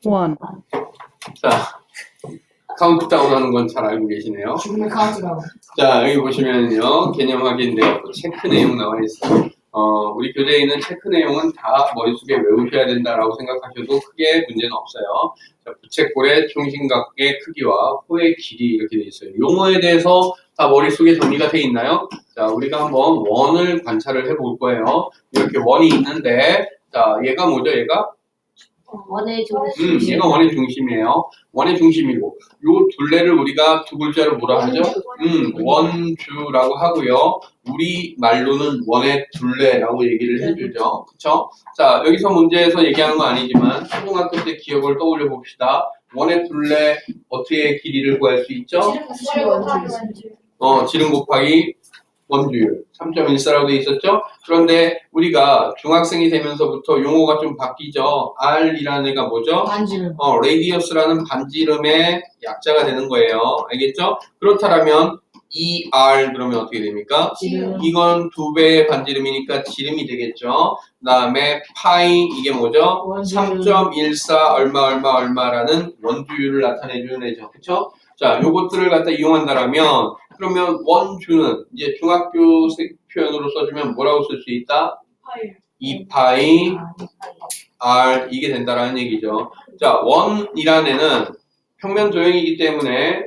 1. 자, 카운트다운 하는 건 잘 알고 계시네요. 죽음의 카운트다운. 자, 여기 보시면요. 개념 확인되어 체크 내용 나와 있어요. 우리 교재에 있는 체크 내용은 다 머릿속에 외우셔야 된다라고 생각하셔도 크게 문제는 없어요. 자, 부채꼴의 중심각의 크기와 호의 길이 이렇게 돼 있어요. 용어에 대해서 다 머릿속에 정리가 돼 있나요? 자, 우리가 한번 원을 관찰을 해볼 거예요. 이렇게 원이 있는데, 자, 얘가 뭐죠, 얘가? 원의 중심. 얘가 원의 중심이에요. 원의 중심이고, 요 둘레를 우리가 두 글자로 뭐라 하죠? 원주라고 하고요. 우리 말로는 원의 둘레라고 얘기를 해주죠. 그쵸? 자, 여기서 문제에서 얘기하는 건 아니지만, 초등학교 때 기억을 떠올려 봅시다. 원의 둘레, 어떻게 길이를 구할 수 있죠? 지름 곱하기 원주율 3.14라고 돼 있었죠? 그런데 우리가 중학생이 되면서부터 용어가 좀 바뀌죠. R이라는 애가 뭐죠? 반지름. 레디어스라는 반지름의 약자가 되는 거예요. 알겠죠? 그렇다면 ER 그러면 어떻게 됩니까? 지름. 이건 2배의 반지름이니까 지름이 되겠죠. 그 다음에 파이 이게 뭐죠? 원주율. 3.14 얼마라는 원주율을 나타내주는 애죠. 그쵸? 자, 요것들을 갖다 이용한다라면 그러면 원주는 이제 중학교 표현으로 써주면 뭐라고 쓸 수 있다? 2파이 R 이게 된다라는 얘기죠. 자, 원이라는 애는 평면 도형이기 때문에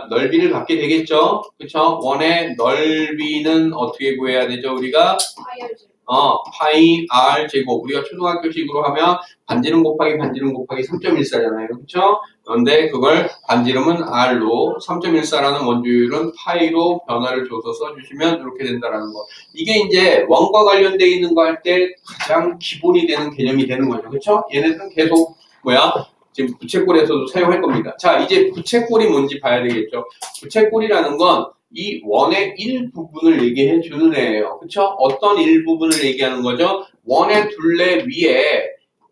넓이를 갖게 되겠죠? 그쵸? 원의 넓이는 어떻게 구해야 되죠? 우리가 파이 R 제곱. 우리가 초등학교식으로 하면 반지름 곱하기 3.14잖아요. 그쵸? 그런데 그걸 반지름은 R로 3.14라는 원주율은 파이로 변화를 줘서 써주시면 이렇게 된다라는 거. 이게 이제 원과 관련되어 있는 거 할 때 가장 기본이 되는 개념이 되는 거죠. 그쵸? 얘네들은 계속 지금 부채꼴에서도 사용할 겁니다. 자, 이제 부채꼴이 뭔지 봐야 되겠죠. 부채꼴이라는 건 이 원의 일부분을 얘기해 주는 애예요. 그쵸? 어떤 일부분을 얘기하는 거죠? 원의 둘레 위에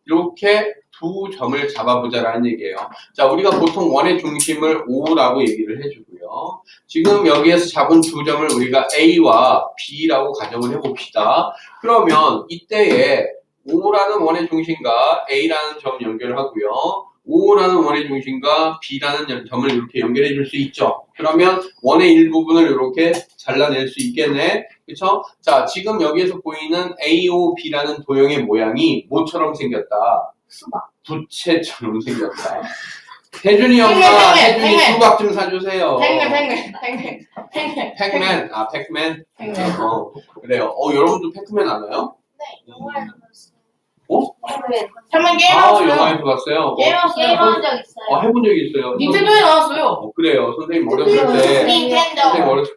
이렇게 두 점을 잡아보자라는 얘기예요. 자, 우리가 보통 원의 중심을 O라고 얘기를 해주고요. 지금 여기에서 잡은 두 점을 우리가 A와 B라고 가정을 해봅시다. 그러면 이때에 O라는 원의 중심과 A라는 점 연결을 하고요. O라는 원의 중심과 B라는 점을 이렇게 연결해 줄 수 있죠. 그러면 원의 일부분을 이렇게 잘라낼 수 있겠네. 그쵸? 자, 지금 여기에서 보이는 AOB라는 도형의 모양이 뭐처럼 생겼다? 수박. 부채처럼 생겼다. 혜준이 엄마, 혜준이 수박 좀 사주세요. 팩맨. 아, 팩맨? 그래요. 여러분도 팩맨 아나요? 네, 영화에서 봤어요. 팩맨 게임 영화에서 봤어요? 게임한 적 있어요. 해본 적이 있어요. 닌텐도에 나왔어요. 그래요. 선생님 어렸을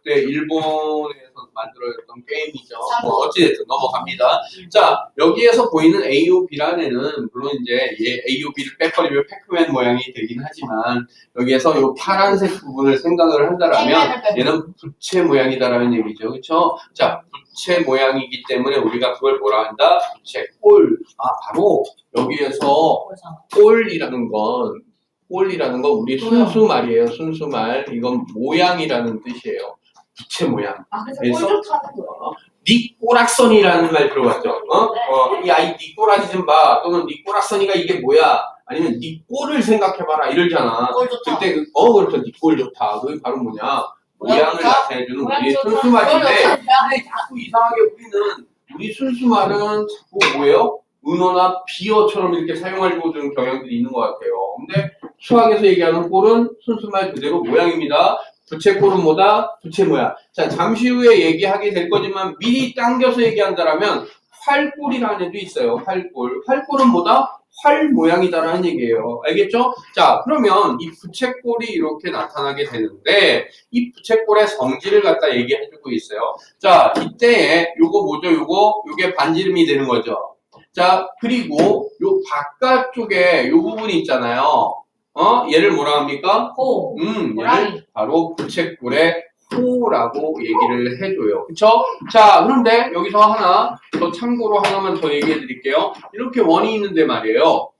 때 일본에서 만들어졌던 게임이죠. 어찌됐든 넘어갑니다. 자, 여기에서 보이는 AOB라는 애는 물론 이제 AOB를 빼버리면 팩맨 모양이 되긴 하지만 여기에서 이 파란색 부분을 생각을 한다라면 얘는 부채 모양이다라는 얘기죠. 그렇죠? 자, 부채 모양이기 때문에 우리가 그걸 뭐라 한다? 부채꼴. 바로 여기에서 꼴이라는 건 우리 순수말이에요. 순수말. 이건 모양이라는 뜻이에요. 부채 모양. 그래서 꼴 좋다는 거예요. 니 꼬락선이라는 말 들어봤죠? 니 꼬라지 좀 봐. 또는 니 꼬락선이가 이게 뭐야? 아니면 니 꼴을 생각해봐라. 이러잖아. 꼴 좋다. 그때 그렇죠. 니 꼴 좋다. 그게 바로 뭐냐? 모양을 나타내주는 우리의 순수말인데 자꾸 이상하게 우리 순수말은 자꾸 뭐예요? 은어나 비어처럼 이렇게 사용하려고 드는 경향들이 있는 것 같아요. 근데 수학에서 얘기하는 꼴은 순수말 그대로 모양입니다. 부채꼴은 뭐다? 부채 모양. 자, 잠시 후에 얘기하게 될 거지만 미리 당겨서 얘기한다라면 활꼴이라는 애도 있어요. 활꼴. 활꼴은 뭐다? 활 모양이다라는 얘기예요. 알겠죠? 자, 그러면 이 부채꼴이 이렇게 나타나게 되는데 이 부채꼴의 성질을 갖다 얘기해주고 있어요. 자, 이때에 요거 뭐죠? 요게 반지름이 되는 거죠. 자, 그리고 요 바깥쪽에 요 부분이 있잖아요. 얘를 뭐라 합니까? 호. 얘를 바로 부채꼴의 호라고 얘기를 해줘요. 그쵸? 자, 그런데 여기서 하나 더 참고로 하나만 더 얘기해 드릴게요. 이렇게 원이 있는데 말이에요.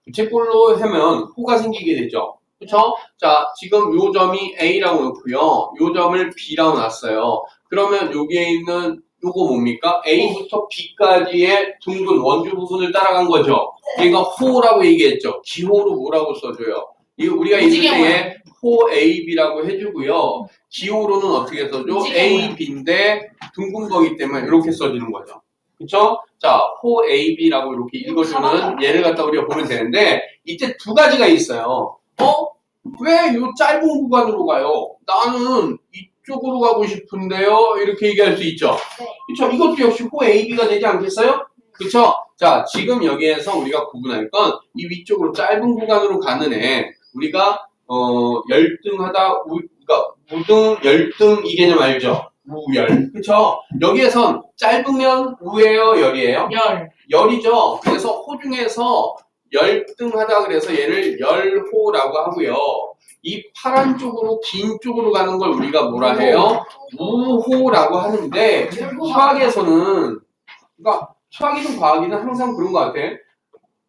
부채꼴로 하면 호가 생기게 되죠. 그쵸? 자, 지금 요 점이 A라고 놓고요. 요 점을 B라고 놨어요. 그러면 여기에 있는 요거 뭡니까? A부터 B까지의 둥근 원주 부분을 따라간 거죠. 얘가 호라고 얘기했죠. 기호로 뭐라고 써줘요? 이거 우리가 있을 때에 호 AB라고 해주고요. 기호로는 어떻게 써줘? AB인데 둥근 거기 때문에 이렇게 써주는 거죠. 그쵸? 자, 호 AB라고 이렇게 읽어주는 얘를 갖다 우리가 보면 되는데 이때 두 가지가 있어요. 왜 이 짧은 구간으로 가요? 나는 이쪽으로 가고 싶은데요. 이렇게 얘기할 수 있죠. 그쵸? 이것도 역시 호 AB가 되지 않겠어요? 그쵸? 자, 지금 여기에서 우리가 구분할 건 이 위쪽으로 짧은 구간으로 가는 애 우리가 열등하다, 그러니까 우등, 열등 이 개념 알죠? 우열. 그쵸? 여기에선 짧으면 우예요, 열이에요? 열이죠. 그래서 호 중에서 열등하다 그래서 얘를 열호라고 하고요. 이 파란 쪽으로 긴 쪽으로 가는 걸 우리가 뭐라 해요? 우호라고 하는데 수학에서는 그러니까 수학이든 과학이든 항상 그런 것 같아.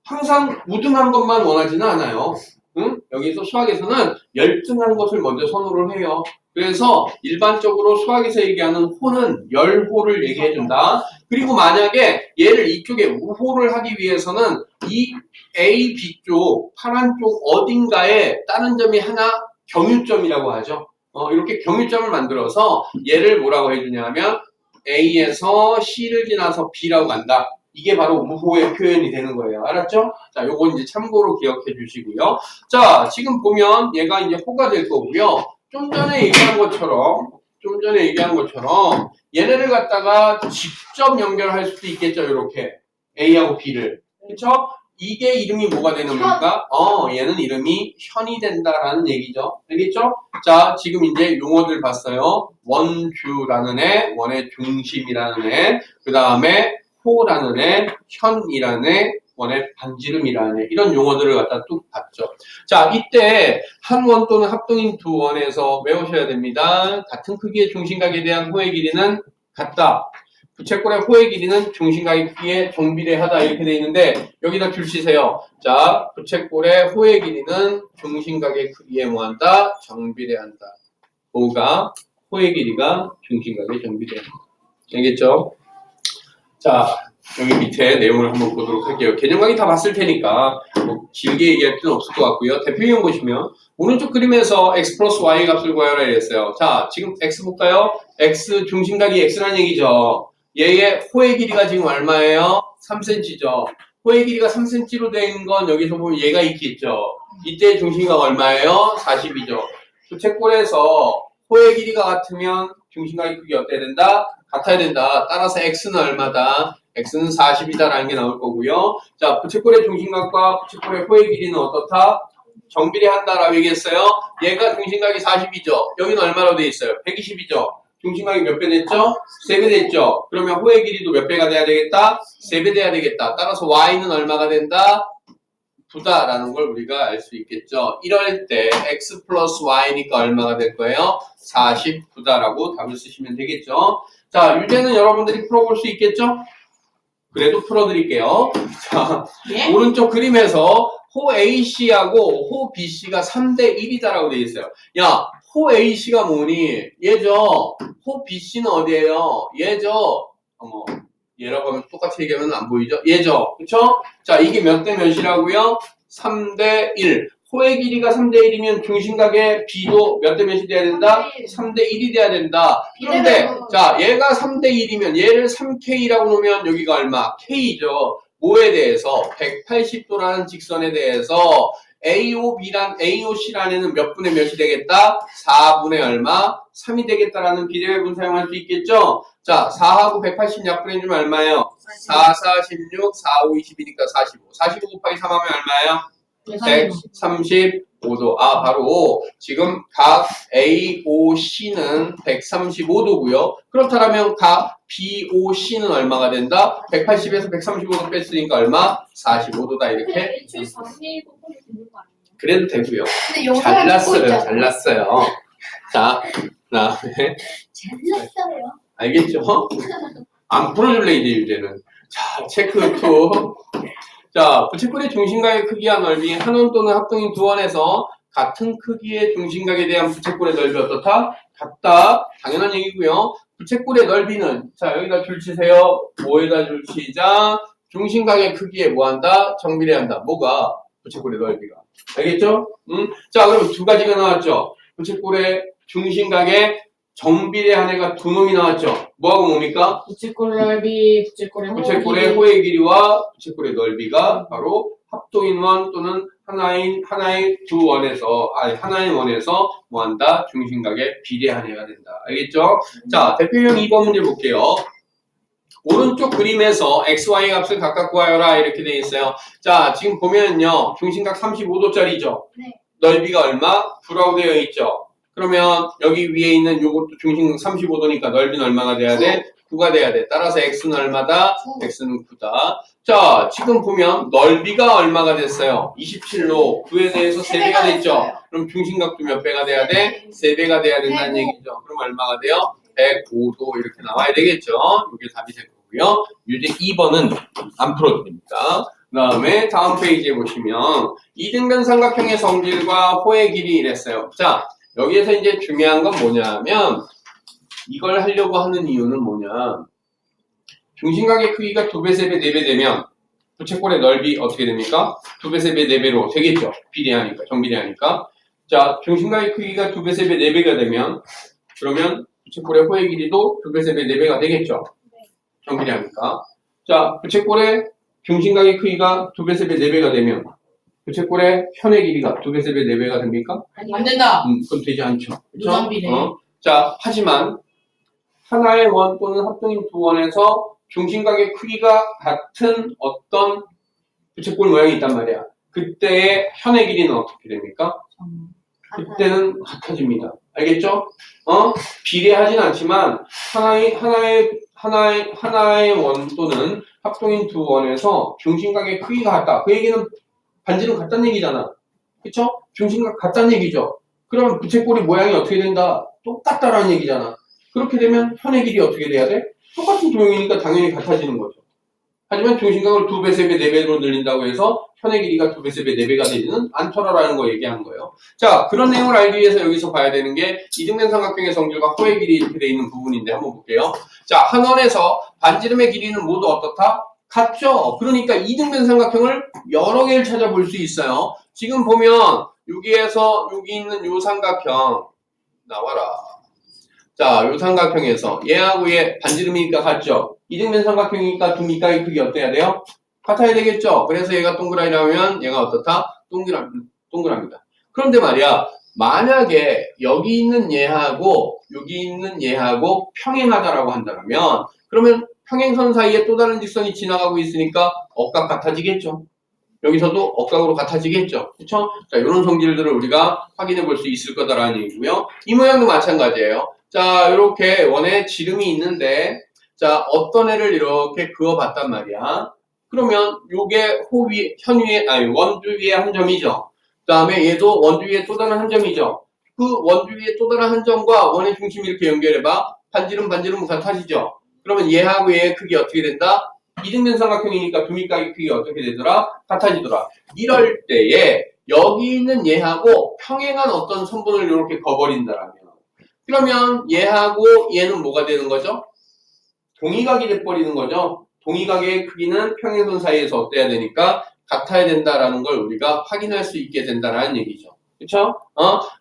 항상 우등한 것만 원하지는 않아요. 응? 여기서 수학에서는 열등한 것을 먼저 선호를 해요. 그래서 일반적으로 수학에서 얘기하는 호는 열호를 얘기해준다. 그리고 만약에 얘를 이쪽에 우호를 하기 위해서는 이 A, B 쪽, 파란 쪽 어딘가에 다른 점이 하나 경유점이라고 하죠. 이렇게 경유점을 만들어서 얘를 뭐라고 해주냐면 A에서 C를 지나서 B라고 간다. 이게 바로 우호의 표현이 되는 거예요. 알았죠? 자, 요거 이제 참고로 기억해 주시고요. 자, 지금 보면 얘가 이제 호가 될 거고요. 좀 전에 얘기한 것처럼 얘네를 갖다가 직접 연결할 수도 있겠죠. 이렇게 A하고 B를. 그쵸? 이게 이름이 뭐가 되는 겁니까? 얘는 이름이 현이 된다라는 얘기죠. 알겠죠? 자, 지금 이제 용어들 봤어요. 원주라는 애, 원의 중심이라는 애, 그 다음에 호라는 애, 현이라는 애, 원의 반지름이라는 애, 이런 용어들을 갖다 뚝 봤죠. 자, 이때 한 원 또는 합동인 두 원에서 외우셔야 됩니다. 같은 크기의 중심각에 대한 호의 길이는 같다. 부채꼴의 호의 길이는 중심각의 크기에 정비례하다 이렇게 돼 있는데 여기다 줄 치세요. 자, 부채꼴의 호의 길이는 중심각의 크기에 뭐한다? 정비례한다. 호가 호의 길이가 중심각에 정비례한다. 알겠죠? 자, 여기 밑에 내용을 한번 보도록 할게요. 개념 강의 다 봤을 테니까 뭐 길게 얘기할 필요는 없을 것 같고요. 대표형 보시면 오른쪽 그림에서 x 플러스 y 값을 구하라 이랬어요. 자, 지금 x 볼까요? x 중심각이 x라는 얘기죠. 얘의 호의 길이가 지금 얼마예요? 3cm죠. 호의 길이가 3cm로 된 건 여기서 보면 얘가 있겠죠. 이때 중심각 얼마예요? 40이죠. 부채꼴에서 호의 길이가 같으면 중심각의 크기 어때야 된다? 같아야 된다. 따라서 x는 얼마다? x는 40이다라는 게 나올 거고요. 자, 부채꼴의 중심각과 부채꼴의 호의 길이는 어떻다? 정비례한다라고 얘기했어요. 얘가 중심각이 40이죠. 여기는 얼마로 돼 있어요? 120이죠. 중심각이 몇 배 됐죠? 3배 됐죠. 그러면 호의 길이도 몇 배가 돼야 되겠다? 3배 돼야 되겠다. 따라서 y는 얼마가 된다? 9다라는 걸 우리가 알 수 있겠죠. 이럴 때 x 플러스 y니까 얼마가 될 거예요? 49다라고 답을 쓰시면 되겠죠. 자, 유제는 여러분들이 풀어볼 수 있겠죠? 그래도 풀어드릴게요. 자, 예? 오른쪽 그림에서 호 AC하고 호 BC가 3대 1이다라고 되어 있어요. 야, 호 AC가 뭐니? 얘죠. 호 BC는 어디예요? 얘죠. 얘라고 하면 똑같이 얘기하면 안 보이죠? 얘죠. 그쵸? 자, 이게 몇 대 몇이라고요? 3대 1. 호의 길이가 3대 1이면 중심각의 B도 몇 대 몇이 돼야 된다? 3대 1이 돼야 된다. 그런데 자, 얘가 3대 1이면 얘를 3K라고 놓으면 여기가 얼마? K죠. 뭐에 대해서? 180도라는 직선에 대해서 AOC라는 애는 몇 분의 몇이 되겠다? 4분의 얼마? 3이 되겠다라는 비례배분 사용할 수 있겠죠? 자, 4하고 180 약분해주면 얼마예요? 4, 4, 16, 4, 5, 20이니까 45. 45 곱하기 3 하면 얼마예요? 135도. 아, 바로 지금 각 AOC는 135도고요. 그렇다면 각 BOC는 얼마가 된다? 180에서 135도 뺐으니까 얼마? 45도다 이렇게. 그래도 되고요. 잘났어요. 자, 그다음에 잘났어요. 알겠죠? 안 풀어줄래 이제 유제는. 자, 체크 2. 자, 부채꼴의 중심각의 크기와 넓이 한 원 또는 합동인 두 원에서 같은 크기의 중심각에 대한 부채꼴의 넓이 어떻다? 같다. 당연한 얘기고요. 부채꼴의 넓이는 자 여기다 줄 치세요. 5에다 줄 치자. 중심각의 크기에 뭐한다? 정비례한다. 뭐가? 부채꼴의 넓이가. 알겠죠? 자 그럼 두 가지가 나왔죠. 부채꼴의 중심각의 정비례한 애가 두 놈이 나왔죠. 뭐하고 뭡니까? 부채꼴 넓이, 부채꼴의 호의 길이와 부채꼴의 넓이가 바로 합동인 원 또는 하나의 두 원에서 하나의 원에서 뭐한다? 중심각의 비례한 애가 된다. 알겠죠? 자 대표형 2번 문제 볼게요. 오른쪽 그림에서 XY 값을 각각 구하여라 이렇게 되어 있어요. 자 지금 보면요 중심각 35도짜리죠. 네. 넓이가 얼마? 9라고 되어 있죠. 그러면 여기 위에 있는 요것도 중심각 35도니까 넓이는 얼마가 돼야 돼? 9가 돼야 돼. 따라서 x는 얼마다? x는 9다. 자, 지금 보면 넓이가 얼마가 됐어요? 27로 9에 대해서 3배가 됐죠? 그럼 중심각도 몇 배가 돼야 돼? 3배가 돼야 된다는 얘기죠. 그럼 얼마가 돼요? 105도 이렇게 나와야 되겠죠? 이게 답이 될 거고요. 유제 2번은 안 풀어드립니다. 그 다음에 다음 페이지에 보시면 이등변 삼각형의 성질과 호의 길이 이랬어요. 자, 여기에서 이제 중요한 건 뭐냐면 이걸 하려고 하는 이유는 뭐냐 중심각의 크기가 2배, 3배, 4배 되면 부채꼴의 넓이 어떻게 됩니까? 2배, 3배, 4배로 되겠죠. 비례하니까, 정비례하니까. 자, 중심각의 크기가 2배, 3배, 4배가 되면 그러면 부채꼴의 호의 길이도 2배, 3배, 4배가 되겠죠. 정비례하니까. 자, 부채꼴의 중심각의 크기가 2배, 3배, 4배가 되면 부채꼴의 현의 길이가 2배, 3배, 4배가 됩니까? 안 된다. 그건 되지 않죠. 무정비례. 자, 하지만 하나의 원 또는 합동인 두 원에서 중심각의 크기가 같은 어떤 부채꼴 모양이 있단 말이야. 그때의 현의 길이는 어떻게 됩니까? 그때는 같아집니다. 알겠죠? 비례하진 않지만 하나의 원 또는 합동인 두 원에서 중심각의 크기가 같다. 그 얘기는 반지름 같다는 얘기잖아. 그쵸? 중심각 같다는 얘기죠. 그러면 부채꼴이 모양이 어떻게 된다? 똑같다라는 얘기잖아. 그렇게 되면 현의 길이 어떻게 돼야 돼? 똑같은 도형이니까 당연히 같아지는 거죠. 하지만 중심각을 2배, 3배, 4배로 늘린다고 해서 현의 길이가 2배, 3배, 4배가 되지는 않더라라는 거 얘기한 거예요. 자, 그런 내용을 알기 위해서 여기서 봐야 되는 게 이등변 삼각형의 성질과 호의 길이 이렇게 돼 있는 부분인데 한번 볼게요. 자, 한 원에서 반지름의 길이는 모두 어떻다? 같죠? 그러니까 이등변 삼각형을 여러 개를 찾아볼 수 있어요. 지금 보면 여기에서 여기 있는 요 삼각형 나와라. 자, 요 삼각형에서 얘하고 얘 반지름이니까 같죠? 이등변 삼각형이니까 두 밑각의 크기 어때야 돼요? 같아야 되겠죠? 그래서 얘가 동그라미라면 얘가 어떻다? 동그랍니다. 그런데 말이야, 만약에 여기 있는 얘하고 여기 있는 얘하고 평행하다라고 한다면 그러면 평행선 사이에 또 다른 직선이 지나가고 있으니까 억각 같아지겠죠? 여기서도 억각으로 같아지겠죠? 그쵸? 자, 이런 성질들을 우리가 확인해 볼 수 있을 거다라는 얘기고요. 이 모양도 마찬가지예요. 자, 이렇게 원에 지름이 있는데, 자, 어떤 애를 이렇게 그어봤단 말이야. 그러면 요게 원주 위에 한 점이죠. 그 다음에 얘도 원주 위에 또 다른 한 점이죠. 그 원주 위에 또 다른 한 점과 원의 중심 이렇게 연결해봐. 반지름 같아지죠. 그러면 얘하고 얘의 크기 어떻게 된다? 이등변 삼각형이니까 두 밑각의 크기가 어떻게 되더라? 같아지더라. 이럴 때에 여기 있는 얘하고 평행한 어떤 선분을 이렇게 그어버린다라면 그러면 얘하고 얘는 뭐가 되는 거죠? 동의각이 돼버리는 거죠. 동의각의 크기는 평행선 사이에서 어때야 되니까 같아야 된다라는 걸 우리가 확인할 수 있게 된다라는 얘기죠. 그쵸?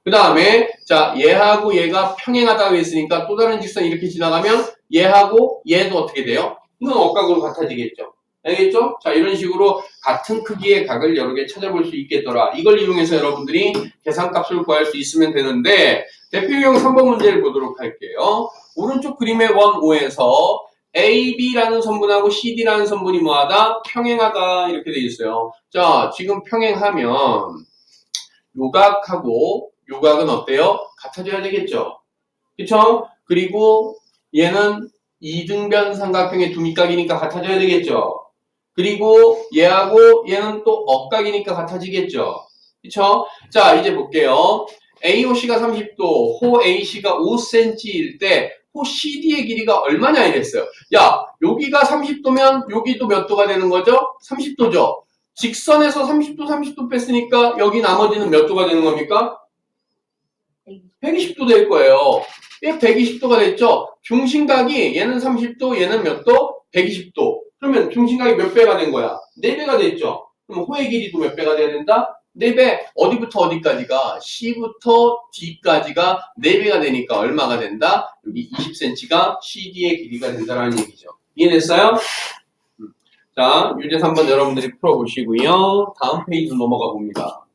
그 다음에 자 얘하고 얘가 평행하다고 했으니까 또 다른 직선이 이렇게 지나가면 얘하고 얘도 어떻게 돼요? 이건 억각으로 같아지겠죠. 알겠죠? 자 이런 식으로 같은 크기의 각을 여러 개 찾아볼 수 있겠더라. 이걸 이용해서 여러분들이 계산값을 구할 수 있으면 되는데 대표형 3번 문제를 보도록 할게요. 오른쪽 그림의 원 5에서 AB라는 선분하고 CD라는 선분이 뭐하다? 평행하다 이렇게 돼 있어요. 자 지금 평행하면 요각하고 요각은 어때요? 같아져야 되겠죠. 그쵸? 그리고 얘는 이등변 삼각형의 두 밑각이니까 같아져야 되겠죠. 그리고 얘하고 얘는 또 억각이니까 같아지겠죠. 그쵸? 자 이제 볼게요. AOC가 30도, 호 AC가 5cm일 때 호 CD의 길이가 얼마냐 이랬어요. 야 여기가 30도면 여기도 몇 도가 되는 거죠? 30도죠. 직선에서 30도 뺐으니까 여기 나머지는 몇 도가 되는 겁니까? 120도 될 거예요. 얘 120도가 됐죠? 중심각이 얘는 30도, 얘는 몇 도? 120도. 그러면 중심각이 몇 배가 된 거야? 4배가 됐죠? 그럼 호의 길이도 몇 배가 돼야 된다? 4배. 어디부터 어디까지가? C부터 D까지가 4배가 되니까 얼마가 된다? 여기 20cm가 CD의 길이가 된다라는 얘기죠. 이해됐어요? 자, 유제 3번 여러분들이 풀어보시고요. 다음 페이지 넘어가 봅니다.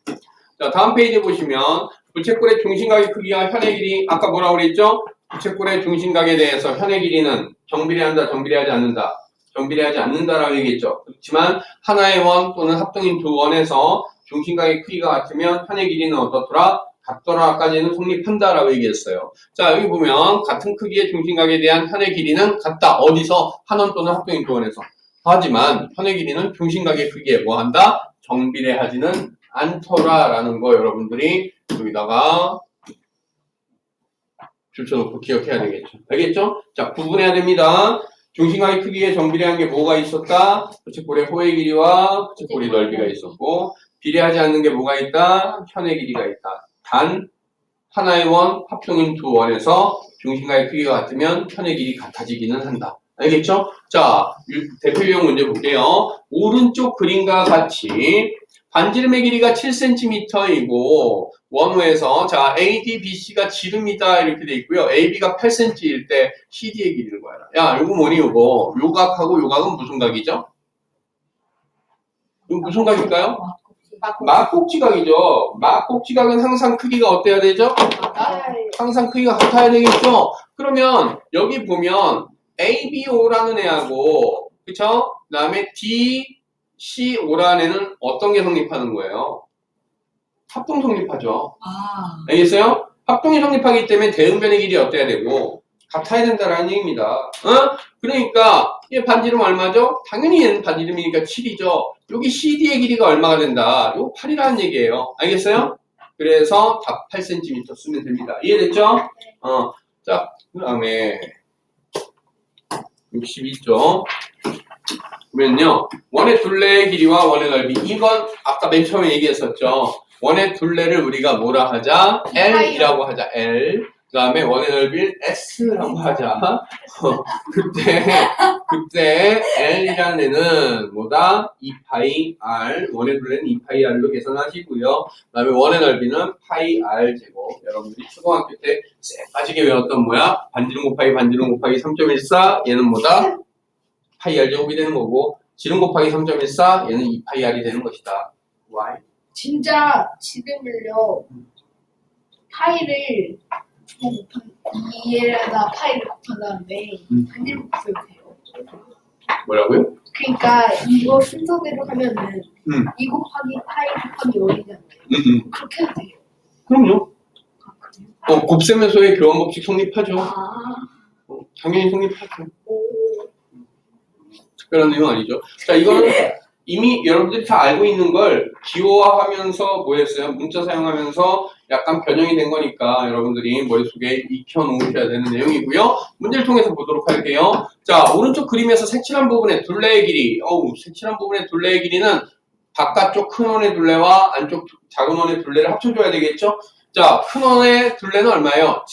자, 다음 페이지 보시면 부채꼴의 중심각의 크기와 현의 길이 아까 뭐라고 그랬죠? 부채꼴의 중심각에 대해서 현의 길이는 정비례한다, 정비례하지 않는다. 정비례하지 않는다라고 얘기했죠. 그렇지만 하나의 원 또는 합동인 두 원에서 중심각의 크기가 같으면 현의 길이는 어떻더라? 같더라까지는 성립한다라고 얘기했어요. 자, 여기 보면 같은 크기의 중심각에 대한 현의 길이는 같다. 어디서? 한 원 또는 합동인 두 원에서. 하지만 현의 길이는 중심각의 크기에 뭐 한다? 정비례하지는 않더라라는 거 여러분들이 여기다가 줄쳐놓고 기억해야 되겠죠. 알겠죠? 자, 구분해야 됩니다. 중심각의 크기에 정비례한 게 뭐가 있었다? 부채꼴의 호의 길이와 부채꼴의 넓이가 있었고, 비례하지 않는 게 뭐가 있다? 현의 길이가 있다. 단 하나의 원, 합동인 두 원에서 중심각의 크기가 같으면 현의 길이 같아지기는 한다. 알겠죠? 자, 대표 유형 문제 볼게요. 오른쪽 그림과 같이 반지름의 길이가 7cm이고 원호에서 자 AD, BC가 지름이다 이렇게 돼 있고요. AB가 8cm일 때 CD의 길이를 구하라. 야, 요거 뭐니 요거? 요 각하고 요 각은 무슨 각이죠? 이거 무슨 각일까요? 막꼭지각이죠. 막꼭지각은 항상 크기가 어때야 되죠? 항상 크기가 같아야 되겠죠? 그러면 여기 보면 ABO라는 애하고 그쵸? 그 다음에 DCO라는 애는 어떤 게 성립하는 거예요? 합동 성립하죠. 알겠어요? 합동이 성립하기 때문에 대응변의 길이 어때야 되고 같아야 된다라는 얘기입니다. 어? 그러니까 얘 반지름 얼마죠? 당연히 얘는 반지름이니까 7이죠. 여기 CD의 길이가 얼마가 된다? 이거 8이라는 얘기예요. 알겠어요? 그래서 답 8cm 쓰면 됩니다. 이해됐죠? 자, 그 다음에 62쪽 보면요. 원의 둘레의 길이와 원의 넓이. 이건 아까 맨 처음에 얘기했었죠. 원의 둘레를 우리가 뭐라 하자? L이라고 하자. L. 그 다음에 원의 넓이를 S라고 하자. 그때 L이라는 애는 뭐다? 2파이 R. 원의 둘레는 2파이 R로 계산하시고요. 그 다음에 원의 넓이는 파이 R 제곱. 여러분들이 초등학교 때 쎄 빠지게 외웠던 뭐야? 반지름 곱하기 반지름 곱하기 3.14. 얘는 뭐다? 파이 R 제곱이 되는 거고, 지름 곱하기 3.14. 얘는 2파이 R이 되는 것이다. Why? 진짜 지름을요 파이를 2에다가 파이를 곱한 다음에 반지름 곱해도 돼요. 뭐라고요? 그러니까 이거 순서대로 하면은 2 곱하기 파이 곱하기 1이잖아요. 그렇게 해도 돼요. 그럼요. 곱셈에서의 교환법칙 성립하죠. 당연히 성립하죠. 특별한 내용 아니죠. 자, 이거는 이미 여러분들이 다 알고 있는 걸 기호화하면서 뭐 했어요? 문자 사용하면서 약간 변형이 된 거니까 여러분들이 머릿속에 익혀놓으셔야 되는 내용이고요. 문제를 통해서 보도록 할게요. 자, 오른쪽 그림에서 색칠한 부분의 둘레의 길이. 색칠한 부분의 둘레의 길이는 바깥쪽 큰 원의 둘레와 안쪽 작은 원의 둘레를 합쳐줘야 되겠죠? 자, 큰 원의 둘레는 얼마예요?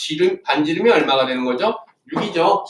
반지름이 얼마가 되는 거죠? 6이죠?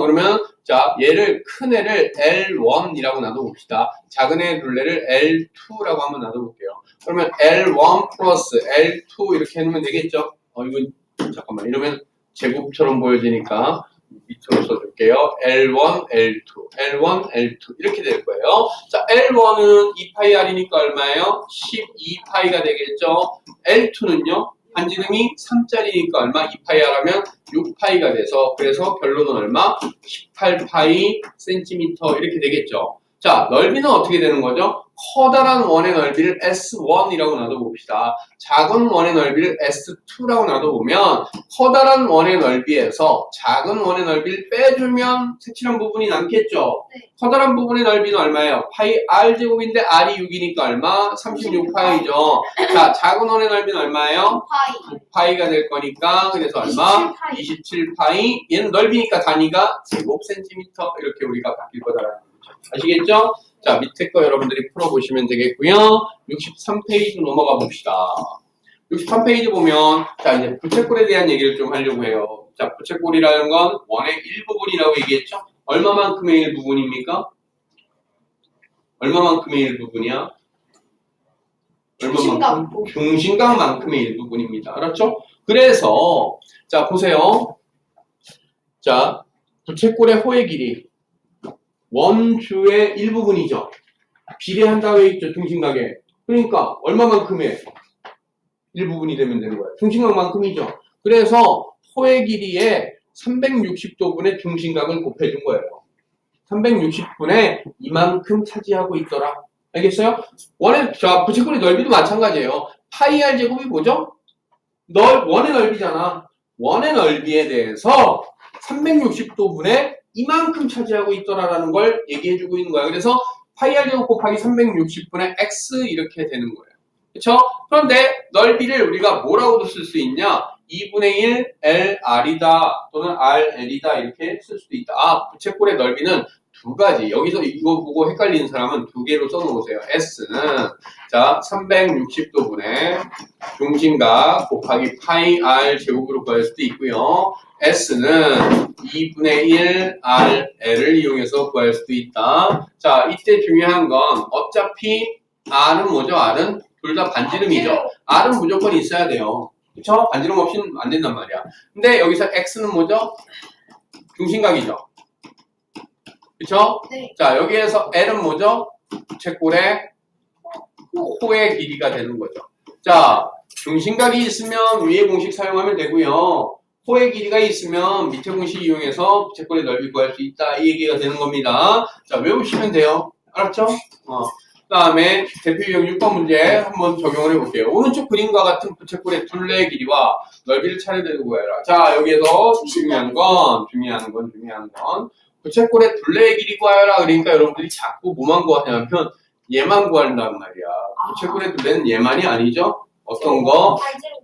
그러면 자, 얘를 큰 애를 L1이라고 놔둬봅시다. 작은 애 둘레를 L2라고 한번 놔둬볼게요. 그러면 L1 플러스 L2 이렇게 해놓으면 되겠죠? 이거 잠깐만 이러면 제곱처럼 보여지니까 밑으로 써줄게요. L1, L2, L1, L2 이렇게 될 거예요. 자, L1은 2파이 R이니까 얼마예요? 12파이가 되겠죠? L2는요? 반지름이 3짜리니까 얼마? 2파이 R하면 6파이가 돼서 그래서 결론은 얼마? 18파이 센티미터 이렇게 되겠죠. 자, 넓이는 어떻게 되는 거죠? 커다란 원의 넓이를 S1이라고 놔둬봅시다. 작은 원의 넓이를 S2라고 놔둬보면 커다란 원의 넓이에서 작은 원의 넓이를 빼주면 색칠한 부분이 남겠죠? 네. 커다란 부분의 넓이는 얼마예요? 파이 R제곱인데 R이 6이니까 얼마? 36파이죠. 자, 작은 원의 넓이는 얼마예요? 9파이가 될 거니까 그래서 얼마? 27파이. 얘는 넓이니까 단위가 제곱 센티미터 이렇게 우리가 바뀔 거다라는 거죠. 아시겠죠? 자, 밑에 거 여러분들이 풀어보시면 되겠고요. 63페이지 넘어가 봅시다. 63페이지 보면 자, 이제 부채꼴에 대한 얘기를 좀 하려고 해요. 자, 부채꼴이라는 건 원의 일부분이라고 얘기했죠? 얼마만큼의 일부분입니까? 얼마만큼의 일부분이야? 얼마만큼? 중심각만큼의 일부분입니다. 알았죠? 그래서 자 보세요. 자, 부채꼴의 호의 길이 원주의 일부분이죠. 비례한다고 했죠, 중심각에. 그러니까 얼마만큼의 일부분이 되면 되는 거예요. 중심각만큼이죠. 그래서 호의 길이에 360도분의 중심각을 곱해준 거예요. 360분의 이만큼 차지하고 있더라. 알겠어요? 자, 부채꼴의 넓이도 마찬가지예요. 파이 r 제곱이 뭐죠? 원의 넓이잖아. 원의 넓이에 대해서 360도분의 이만큼 차지하고 있더라라는 걸 얘기해주고 있는 거야. 그래서 파이 r 제곱 곱하기 360분의 x 이렇게 되는 거예요. 그쵸? 그런데 넓이를 우리가 뭐라고도 쓸 수 있냐? 2분의 1 LR이다 또는 RL이다 이렇게 쓸 수도 있다. 아, 부채꼴의 넓이는 두 가지. 여기서 이거 보고 헷갈리는 사람은 두 개로 써놓으세요. S는 자 360도분의 중심각 곱하기 파이 R 제곱으로 구할 수도 있고요. S는 2분의 1 RL을 이용해서 구할 수도 있다. 자, 이때 중요한 건 어차피 R은 뭐죠? R은 둘 다 반지름이죠. R은 무조건 있어야 돼요. 그쵸? 반지름 없이는 안 된단 말이야. 근데 여기서 X는 뭐죠? 중심각이죠. 그쵸? 네. 자, 여기에서 L은 뭐죠? 부채꼴의 호의 길이가 되는 거죠. 자, 중심각이 있으면 위에 공식 사용하면 되고요. 호의 길이가 있으면 밑에 공식 이용해서 부채꼴의 넓이 구할 수 있다. 이 얘기가 되는 겁니다. 자, 외우시면 돼요. 알았죠? 그 다음에 대표 유형 6번 문제 한번 적용을 해볼게요. 오른쪽 그림과 같은 부채꼴의 둘레의 길이와 넓이를 차례대로 구해라. 자, 여기에서 중요한 건 부채꼴의 둘레의 길이 구하여라. 그러니까 여러분들이 자꾸 뭐만 구하냐면 얘만 구한단 말이야. 부채꼴의 둘레는 얘만이 아니죠. 어떤 거?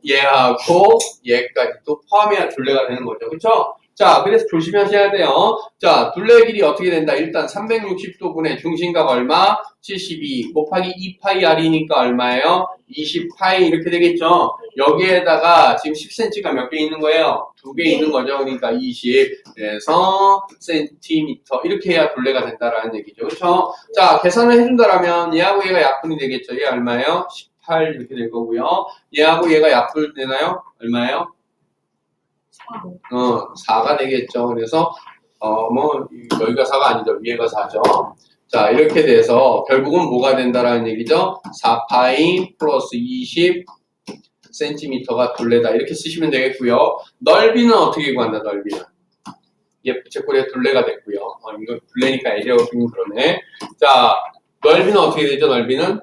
얘하고 얘까지 또 포함해야 둘레가 되는 거죠. 그쵸? 자, 그래서 조심하셔야 돼요. 자, 둘레의 길이 어떻게 된다? 일단 360도분의 중심각 얼마? 72 곱하기 2파이 r이니까 얼마예요? 20파이 이렇게 되겠죠? 여기에다가 지금 10cm가 몇 개 있는 거예요? 2개 있는 거죠. 그러니까 20에서 센티미터 이렇게 해야 둘레가 된다라는 얘기죠. 그렇죠? 자, 계산을 해준다라면 얘하고 얘가 약분이 되겠죠. 얘 얼마예요? 18 이렇게 될 거고요. 얘하고 얘가 약분 되나요? 얼마예요? 4가 되겠죠. 그래서 여기가 4가 아니죠. 위에가 4죠. 자, 이렇게 돼서 결국은 뭐가 된다라는 얘기죠. 4파이 플러스 20 cm가 둘레다. 이렇게 쓰시면 되겠고요. 넓이는 어떻게 구한다, 넓이는? 얘 부채꼴의 둘레가 됐고요. 이거 둘레니까 L이라고 쓰면 그러네. 자, 넓이는 어떻게 되죠, 넓이는?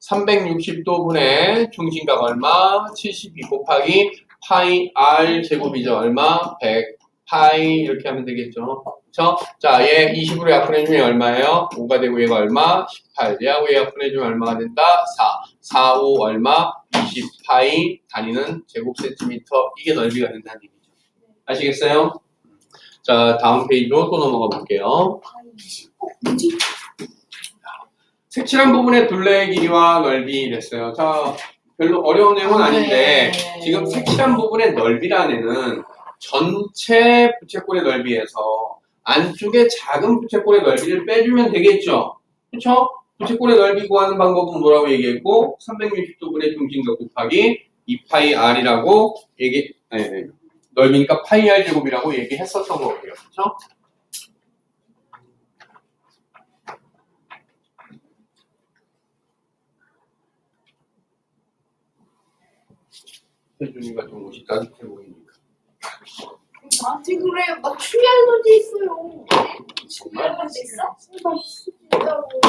360도분의 중심각 얼마? 72 곱하기 파이 R 제곱이죠. 얼마? 100 파이 이렇게 하면 되겠죠. 그쵸? 자, 얘 20으로 약분해주면 얼마예요? 5가 되고 얘가 얼마? 18. 얘하고 얘 약분해주면 얼마가 된다? 4. 4, 5 얼마? 20 파이 다니는 제곱 센티미터. 이게 넓이가 된다는 얘기죠. 아시겠어요? 자, 다음 페이지로 또 넘어가 볼게요. 색칠한 부분의 둘레의 길이와 넓이 이랬어요. 자, 별로 어려운 내용은 아닌데 지금 색칠한 부분의 넓이라는 애는 전체 부채꼴의 넓이에서 안쪽에 작은 부채꼴의 넓이를 빼주면 되겠죠. 그렇죠? 부채꼴의 넓이 구하는 방법은 뭐라고 얘기했고 360도분의 중심각 곱하기 2파이 r이라고 넓이니까 파이 r 제곱이라고 얘기했었던 거고요. 그렇죠? 혜준이가 좀 옷이 따뜻해 보이니까. 나한테 그래. 나 추위 알러지 있어요. 추위 알러지 있어?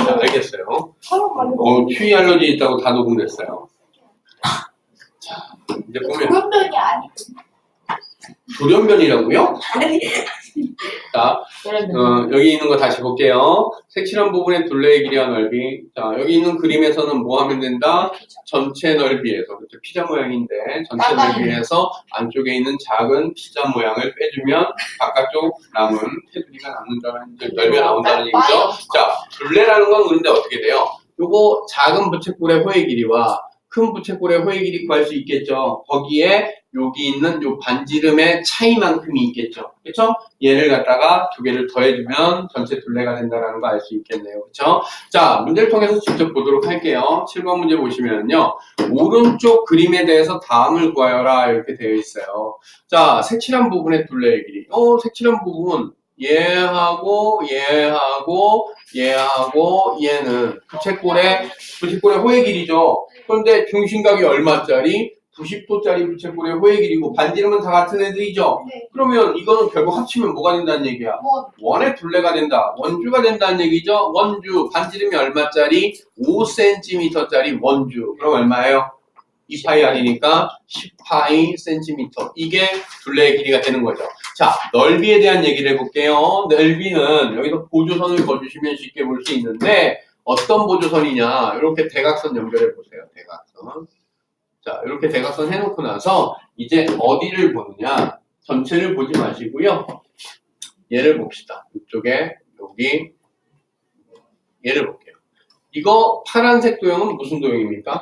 자, 알겠어요. 추위 알러지 있다고 다 녹음됐어요. 자, 이제 보면. 돌연변이 아니고. 돌연변이라고요? 자, 여기 있는 거 다시 볼게요. 색칠한 부분의 둘레의 길이와 넓이. 자, 여기 있는 그림에서는 뭐 하면 된다? 전체 넓이에서, 그렇죠? 피자 모양인데, 전체 넓이에서 안쪽에 있는 작은 피자 모양을 빼주면 바깥쪽 남은 테두리가 남는다는, 넓이가 나온다는 얘기죠. 자, 둘레라는 건 그런데 어떻게 돼요? 요거 작은 부채꼴의 호의 길이와 큰 부채꼴의 호의 길이 구할 수 있겠죠. 거기에 여기 있는 요 반지름의 차이만큼이 있겠죠. 그렇죠? 얘를 갖다가 두 개를 더해주면 전체 둘레가 된다는 거 알 수 있겠네요. 그렇죠? 자, 문제를 통해서 직접 보도록 할게요. 7번 문제 보시면요. 오른쪽 그림에 대해서 다음을 구하여라 이렇게 되어 있어요. 자, 색칠한 부분의 둘레의 길이. 색칠한 부분 얘하고 얘는 부채꼴의 호의 길이죠. 그런데 중심각이 얼마짜리? 90도짜리 부채꼴의 호의 길이고 반지름은 다 같은 애들이죠. 네. 그러면 이거는 결국 합치면 뭐가 된다는 얘기야? 원의 둘레가 된다. 원주가 된다는 얘기죠. 원주 반지름이 얼마짜리? 5cm짜리 원주. 그럼 얼마예요? 2파이 r이니까 10파이 cm. 이게 둘레의 길이가 되는 거죠. 자, 넓이에 대한 얘기를 해볼게요. 넓이는 여기서 보조선을 거주시면 쉽게 볼 수 있는데 어떤 보조선이냐? 이렇게 대각선 연결해 보세요. 대각선. 자, 이렇게 대각선 해놓고 나서 이제 어디를 보느냐? 전체를 보지 마시고요. 얘를 봅시다. 이쪽에 여기 얘를 볼게요. 이거 파란색 도형은 무슨 도형입니까?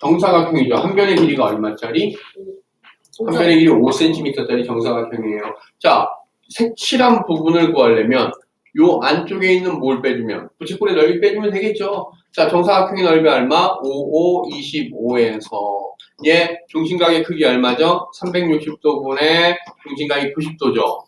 정사각형이죠. 한 변의 길이가 얼마짜리? 한 변의 길이 5cm짜리 정사각형이에요. 자, 색칠한 부분을 구하려면 요 안쪽에 있는 뭘 빼주면? 부채꼴의 넓이 빼주면 되겠죠. 자, 정사각형의 넓이 얼마? 55, 25에서 얘 중심각의 크기 얼마죠? 360도분의 중심각이 90도죠.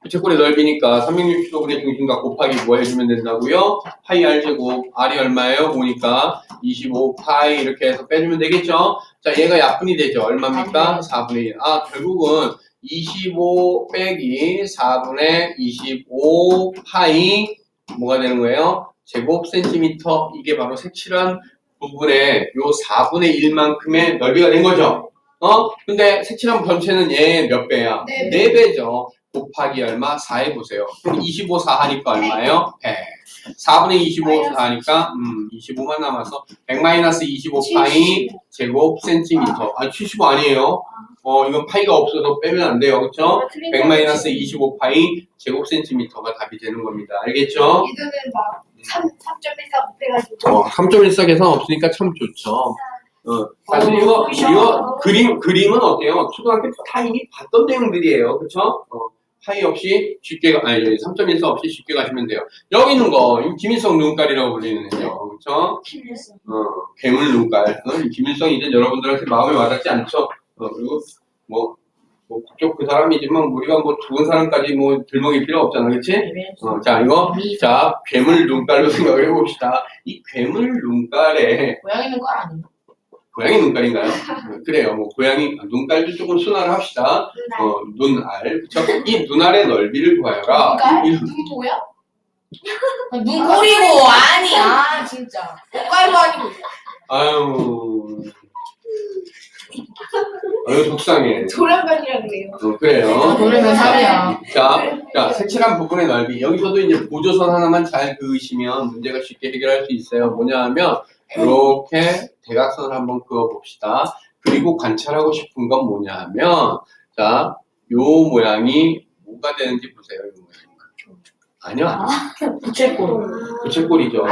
부채꼴의 넓이니까 360도분의 중심각 곱하기 뭐 해주면 된다고요? 파이 r제곱, r이 얼마예요? 5니까 25 파이 이렇게 해서 빼주면 되겠죠? 자, 얘가 약분이 되죠. 얼마입니까? 4분의 1. 아, 결국은 25 빼기 4분의 25 파이 뭐가 되는 거예요? 제곱 센티미터. 이게 바로 색칠한 부분의 요 4분의 1만큼의 넓이가 된 거죠. 근데 색칠한 전체는 얘 몇 배야? 4배죠. 곱하기 얼마? 4 해보세요. 그럼 25, 4 하니까 얼마예요? 100. 4분의 25, 4 하니까 25만 남아서 100-25 파이 제곱 센티미터. 75 아니에요. 이건 파이가 없어서 빼면 안 돼요. 그쵸? 100-25 파이 제곱 센티미터가 답이 되는 겁니다. 알겠죠? 이들은 막 3.14 못해가지고 3.14 계산 없으니까 참 좋죠. 사실 이거 그림은 어때요? 초등학교 때 다 이미 봤던 내용들이에요. 그쵸? 파이 없이 쉽게, 3.14 없이 쉽게 가시면 돼요. 여기 있는 거, 김일성 눈깔이라고 불리는 애죠. 그쵸? 괴물 눈깔. 김일성이 이제 여러분들한테 마음에 와닿지 않죠? 그리고, 그쪽 그 사람이지만, 우리가 죽은 사람까지 들먹일 필요 없잖아. 그치? 자, 자, 괴물 눈깔로 생각을 해봅시다. 이 괴물 눈깔에, 고양이 눈깔 아니에요? 고양이 눈깔인가요? 그래요. 고양이 눈깔도 조금 순화를 합시다. 눈알. 그쵸? 이 눈알의 넓이를 구하여라. 눈도야? 눈꼬리고 아니 진짜 눈깔도 아니고 아유 속상해. 도란변이라 그래요. 그래요. 노래면 살이야. 자, 색칠한 부분의 넓이. 여기서도 이제 보조선 하나만 잘 그으시면 문제가 쉽게 해결할 수 있어요. 뭐냐 하면 이렇게 대각선을 한번 그어봅시다. 그리고 관찰하고 싶은 건 뭐냐 하면, 자, 요 모양이 뭐가 되는지 보세요. 요 모양이. 아니요. 부채꼴이죠.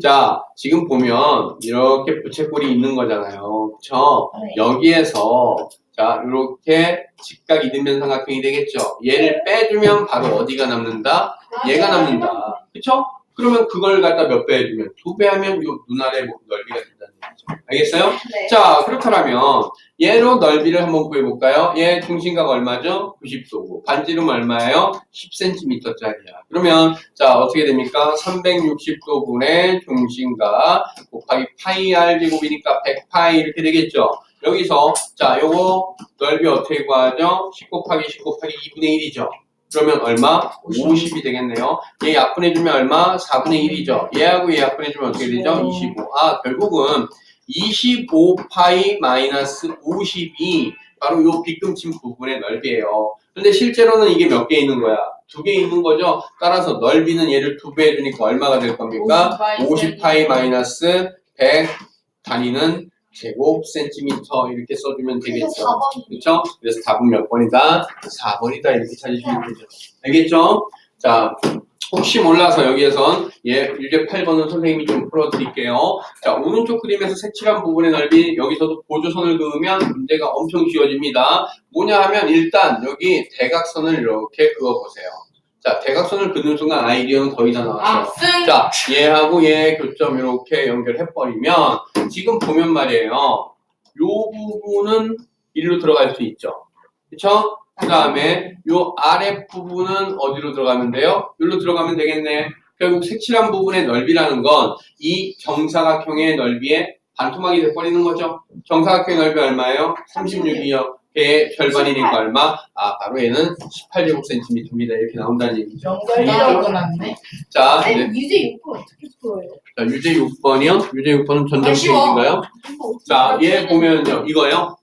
자, 지금 보면 이렇게 부채꼴이 있는 거잖아요. 그쵸? 여기에서 자, 이렇게 직각 이등변 삼각형이 되겠죠. 얘를 빼주면 바로 어디가 남는다? 얘가 남는다. 그쵸? 그러면 그걸 갖다 몇 배 해주면 2배 하면 요 눈알의 넓이가 된다는 거죠. 알겠어요? 네. 자, 그렇다면 얘로 넓이를 한번 구해볼까요? 얘 중심각 얼마죠? 90도고 반지름 얼마예요? 10cm짜리야. 그러면 자 어떻게 됩니까? 360도분의 중심각 곱하기 파이 r 제곱이니까 100파이 이렇게 되겠죠. 여기서 자 요거 넓이 어떻게 구하죠? 10 곱하기 10 곱하기 2분의 1이죠. 그러면 얼마? 50이 되겠네요. 얘 약분해주면 얼마? 4분의 1이죠. 얘하고 얘 약분해주면 어떻게 되죠? 25. 결국은 25파이 마이너스 50이 바로 요 빗금친 부분의 넓이에요. 근데 실제로는 이게 몇 개 있는 거야? 2개 있는 거죠? 따라서 넓이는 얘를 2배 해주니까 얼마가 될 겁니까? 50파이 마이너스 100 단위는 제곱 센티미터 이렇게 써주면 되겠죠. 그렇죠? 그래서 답은 몇 번이다? 4번이다 이렇게 찾으시면 되죠. 알겠죠? 자, 혹시 몰라서 여기에선 유제 8번은 선생님이 좀 풀어드릴게요. 자, 오른쪽 그림에서 색칠한 부분의 넓이 여기서도 보조선을 그으면 문제가 엄청 쉬워집니다. 뭐냐 하면 일단 여기 대각선을 이렇게 그어보세요. 자, 대각선을 그는 순간 아이디어는 거의 다 나왔어요. 자, 얘하고 얘 교점 이렇게 연결해버리면 지금 보면 말이에요. 요 부분은 일로 들어갈 수 있죠. 그쵸? 그 다음에 요 아래 부분은 어디로 들어가면 돼요? 여기로 들어가면 되겠네. 결국 색칠한 부분의 넓이라는 건 이 정사각형의 넓이에 반토막이 돼버리는 거죠. 정사각형의 넓이 얼마예요? 36이요. 걔의 절반이니까 얼마? 아, 바로 얘는 18제곱cm입니다. 이렇게 나온다는 얘기죠. 연결되어 끝났네. 자, 유제 6번 어떻게 풀어요? 자, 유제 6번이요? 유제 6번은 전점 페이지인가요? 자, 얘 보면요. 이거요.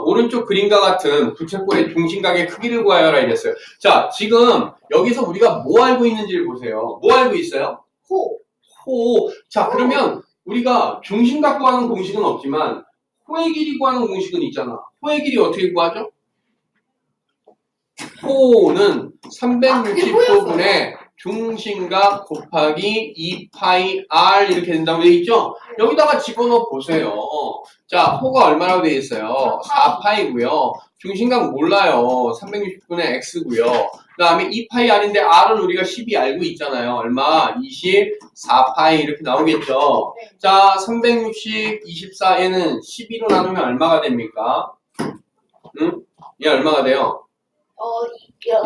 오른쪽 그림과 같은 부채꼴의 중심각의 크기를 구하여라 이랬어요. 자, 지금 여기서 우리가 뭐 알고 있는지를 보세요. 뭐 알고 있어요? 호. 자, 그러면 우리가 중심각 구하는 공식은 없지만 호의 길이 구하는 공식은 있잖아. 호의 길이 어떻게 구하죠? 호는 360도분의 중심각 곱하기 2파이 r 이렇게 된다고 되어 있죠? 여기다가 집어넣어 보세요. 자, 호가 얼마라고 되어 있어요? 4파이고요. 중심각 몰라요. 360분의 x고요. 그 다음에 2파이 r인데 r은 우리가 12 알고 있잖아요. 얼마? 24파이 이렇게 나오겠죠? 자, 360, 24에는 12로 나누면 얼마가 됩니까? 응? 얘 얼마가 돼요?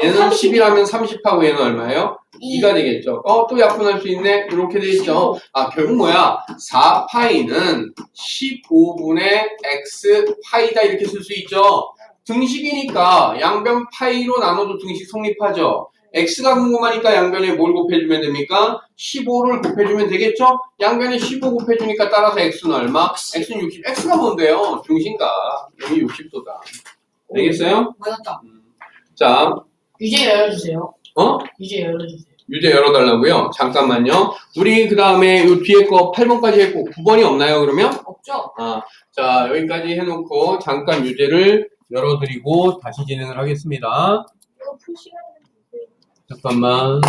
얘는 10이라면 30하고 얘는 얼마예요? 2가 되겠죠. 또 약분할 수 있네? 이렇게 돼 있죠. 아, 결국 뭐야? 4파이는 15분의 x 파이다 이렇게 쓸 수 있죠. 등식이니까 양변 파이로 나눠도 등식 성립하죠. x가 궁금하니까 양변에 뭘 곱해주면 됩니까? 15를 곱해주면 되겠죠? 양변에 15 곱해주니까 따라서 x는 얼마? x는 60. x가 뭔데요? 중심각. 여기 60도다. 되겠어요? 맞았다. 자, 유제 열어주세요. 유제 열어주세요. 유제 열어달라고요? 잠깐만요. 우리 그 다음에 요 뒤에 거 8번까지 했고 9번이 없나요 그러면? 없죠? 자, 여기까지 해놓고 잠깐 유제를 열어드리고 다시 진행을 하겠습니다. 이거 풀 시간이 잠깐만.